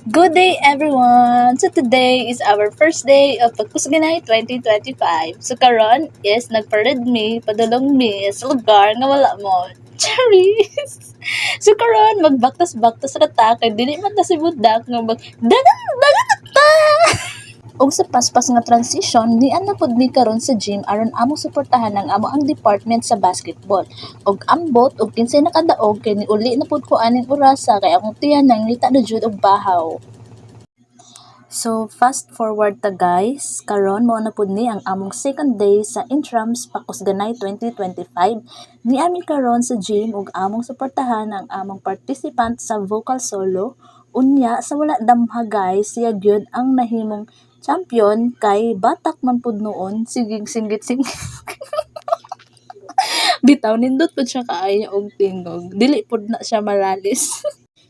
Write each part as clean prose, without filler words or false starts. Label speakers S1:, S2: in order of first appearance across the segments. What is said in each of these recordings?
S1: Good day everyone! So today is our first day of Pagkusganay 2025. So karon is nagparad mi, padulong mi sa lugar nga wala mo. Charis! So karon magbaktas-baktas ra ta kay dili man ta si budak nga dagan na ta! Og sa paspas nga transition, nian na pud mi karon sa gym aron among suportahan ang amo ang department sa basketball. Og ambot og kinsay na kadaog kay niuli na pud ko aning orasa kay akong tiyan nang ngita na jud og bahaw. So fast forward ta guys, karon mao na pud ni ang among second day sa Intrams Pakusganay 2025. Ni amin karon sa gym ug among suportahan ang among participant sa vocal solo. Unya sa wala damha guys, siya gyud ang nahimong champion kay batak man pud noon, sigig singgit-singgit. Bitaw nindot pud siya kaayo og tingog. Dili pud na siya malalis.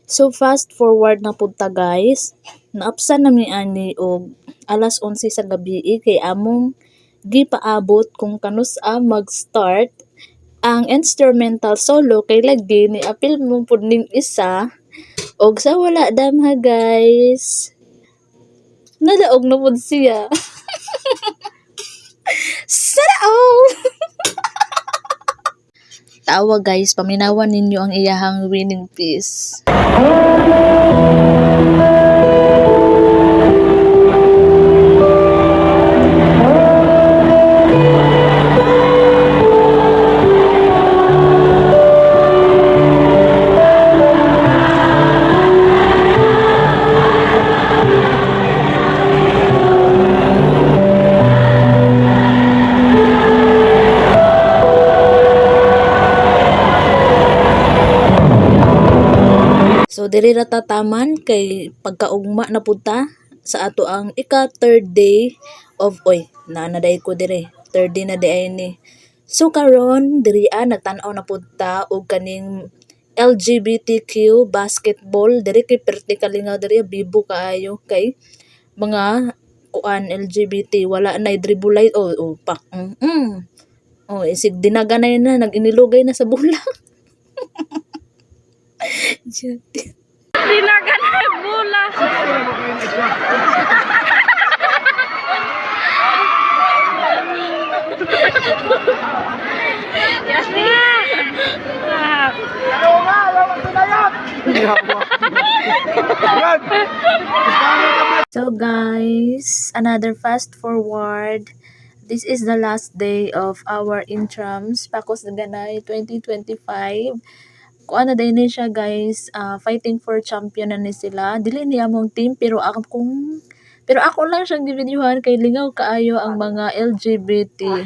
S1: So fast forward na pud ta guys. Naapsan na mi ani og alas 11 sa gabi kay among gipaabot kung kanus-a mag-start ang instrumental solo kay lagi ni apil mo pud ning isa og sa wala damha guys. Nadaog na pud siya. Sana all! Tawa guys, paminawan ninyo ang iyahang winning piece. So diri ra ta taman kay pagkaugma na pud ta sa ato ang third day of naday ko dire. Third day na di ay ni. So karon diri nagtan-aw na pud ta og kaning LGBTQ basketball diri kay perti kalingaw diri bibo kaayo kay mga kuan LGBT wala nay dribulay pak. Isig dinaganay na nag-inilugay na sa bulang.
S2: Dinagan na bola.
S1: So guys, another fast forward. This is the last day of our intrams Pakusganay 2025. Kuan na din siya guys, fighting for champion na ni sila. Dili ni among team pero ako lang siyang givideohan kay lingaw kaayo ang mga LGBT.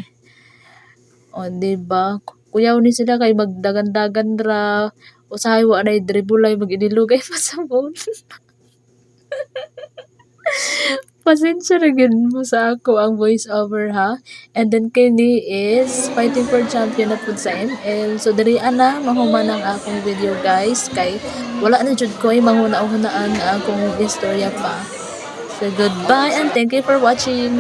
S1: O diba? Kuyaw ni sila kay magdagan-dagan ra. Usahay wa nay dribulay mag-inilugay pa sa phone. Pasensya ra gyud mo sa ako ang voice over ha. And then kini is fighting for champion na pud sa ML. So diri ana mahuman ang akong video guys kay wala na jud ko mahuna-hunaan ang akong istorya pa. So goodbye and thank you for watching.